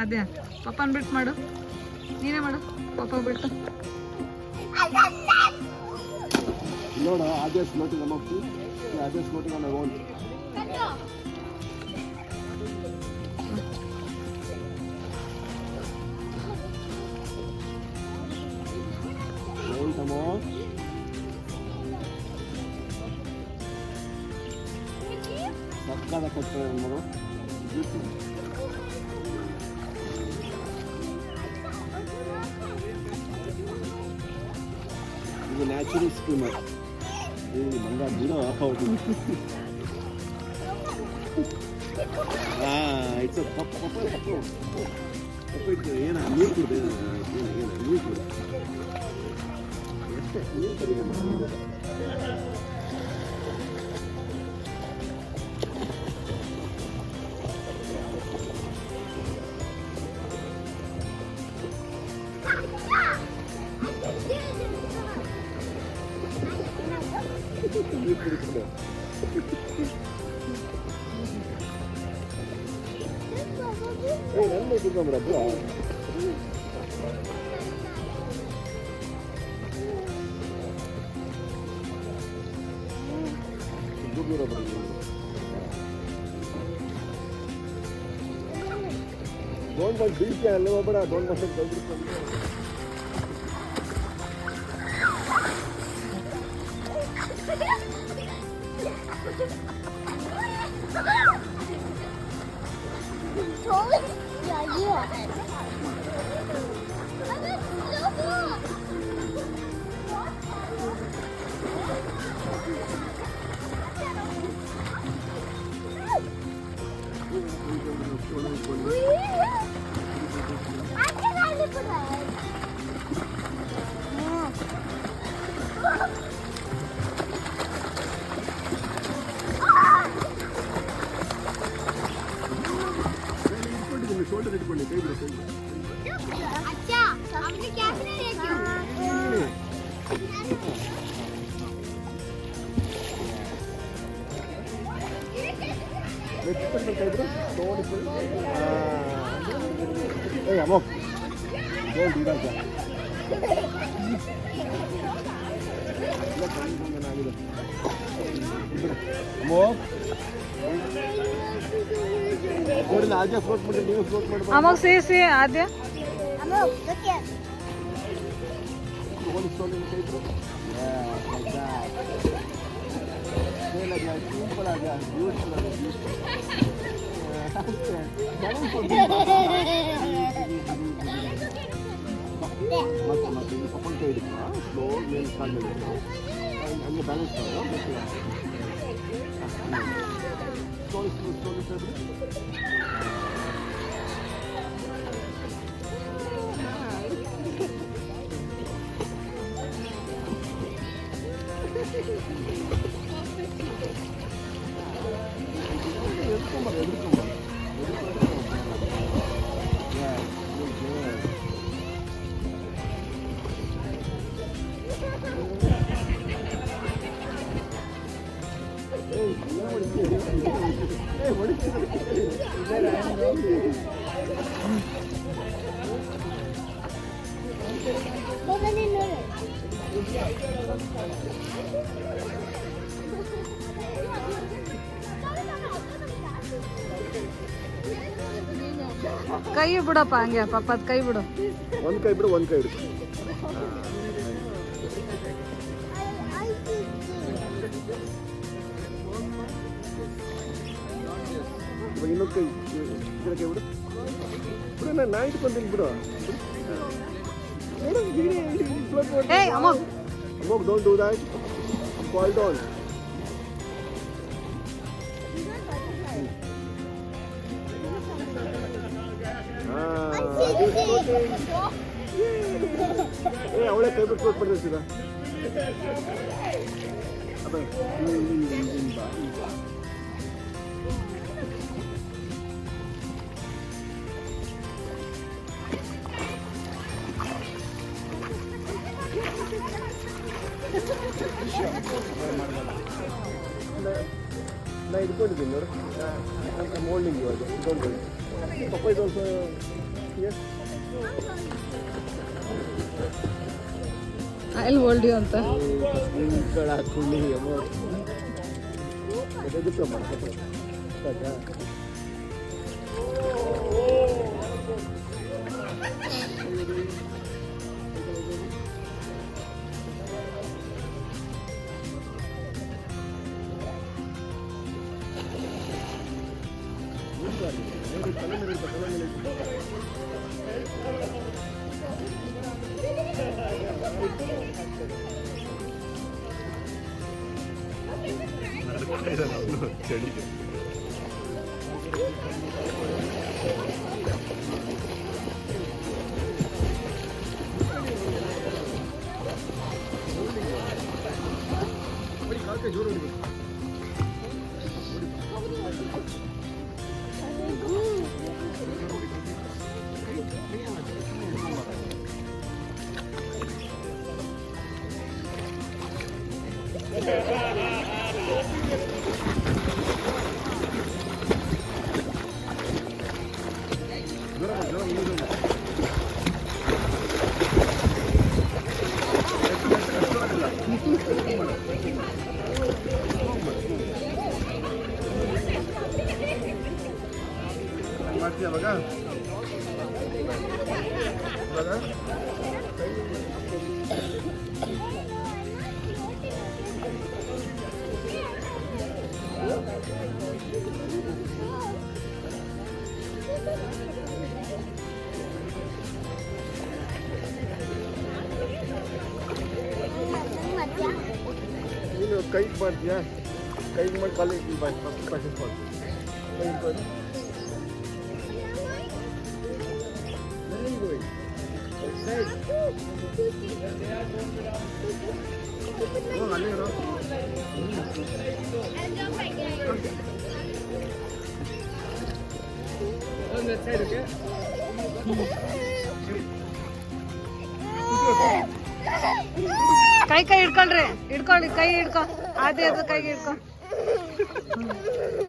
ಅದೇ ಪಪ್ಪನ ಬಿಟ್ಟು ಮಾಡು, ನೀನೇ ಮಾಡು ಪಪ್ಪ ಬಿಟ್ಟು. ನೋಡ ಅದೇ ಸ್ಲೋಟಿಂಗ್ ಅಮ್ಮ ಅದೇ ಸ್ಲೋಟಿಂಗ್ ಅನ್ನ ಓನ್ ತಮ್ಮ ಸಕ್ಕದ ಕೊಡ್ತಾರೆ ಮಗಳು. ಇದು ನ್ಯಾಚುರಲ್ ಸ್ಕೀಮರ್ ಮಂಗ ಬಿಡೋ ಹೌದು. ಇಟ್ಸ್ ಪಪ್ಪ ಇಟ್ಟು ಏನ ನೀರು ಕುಡ್ದು ಏನ ನೀರು ಕುಡ್ದು ಎಷ್ಟೇ ನೀರು ಕಡಿಮೆ ಮಾಡಿ. ನನ್ನ ಕುತ್ಕೊಂಡ್ಬಿಡಪ್ಪ. ಡೋಂಟ್ ಬಂದು ಬೀಳ್ತೀಯ ಅಲ್ಲೇ ಹೋಗ್ಬೇಡ. ಡೋಂಟ್ ಬಂದು ಶೋಲ್ಡರ್ ಇಟ್ಕೊಳ್ಳಿ, ಕೈ ಬಿಡು ಕೈ ಬಿಡು. ಕೈ ಬಿಡು ನೋಡಿಕೊಳ್ಳಿ. ಏ ಅಮ್ಮ ಡೋಂಟ್ ಡೂ ದಟ್. ಅಮ್ಮ ಸೇಸಿ ಆದ್ಯ ಮತ್ತೆ ಪಪ್ಪನ ಕೈ ಹಿಡಿದು ಸ್ಲೋ ಮೇಲೆ ಕಾಲ್ ಮೇಲೆ ಹಂಗೆ ಬ್ಯಾಲೆನ್ಸ್ ಮಾಡು. ಸ್ಲೋಲಿ ಸ್ಲೋಲಿ ಸ್ಲೋಲಿ ಕೈ ಬಿಡಪ್ಪ, ಹಂಗೆ ಪಪ್ಪದ ಕೈ ಬಿಡು. ಒಂದ್ ಕೈ ಬಿಡು, ಒಂದ್ ಕೈ ಹಿಡಿದು. ಇನ್ನೊಂದು ಕೈ ಇದರ ಕೈ ಬಿಡು ಬಿಡು. ನಾ ಇಟ್ಕೊಂತೀನಿ ಬಿಡು. Hey, Amok. Amok, don't do that. Fall down. Hey, ಅವಳೆ ಕೈ ಬಿಟ್ಟು ಕೊಟ್ಬಿಡ್ರಿ ಸೀದಾ. ಅಬ್ಬಾ ನಾ ಇಟ್ಕೊಂಡಿದ್ದೀನಿ ನೋಡು, ಮೋಲ್ಡಿಂಗ್ ಇವಾಗ ಇಟ್ಕೊಂಡು Papa is also here. I'll hold you ಅಂತ. ಸ್ಕ್ರೀನ್ ಹಾಕೊಂಡು ಡಿಪ್ಲೊಮಾ ಸಾಕಾ. ಚಳಿ ಜೋರು ಮಾಡ್ತೀಯ ಅವಾಗ ನೀನು ಕೈಗೆ ಮಾಡ್ತೀಯಾ ಕೈಗೆ ಮಾಡಿ ಕಾಲಿಗೆ ಬಾಯ್ ಫಸ್ಟ್ ಪ್ರಾಕ್ಟೀಸ್ ಮಾಡಿ ಕೈಗೆ ಮಾಡಿ ಕೈ ಹಿಡ್ಕೊಳ್ರಿ, ಹಿಡ್ಕೊಳ್ಳಿ, ಕೈ ಹಿಡ್ಕೊ, ಅದೇ ಅದು ಕೈ ಹಿಡ್ಕೊ.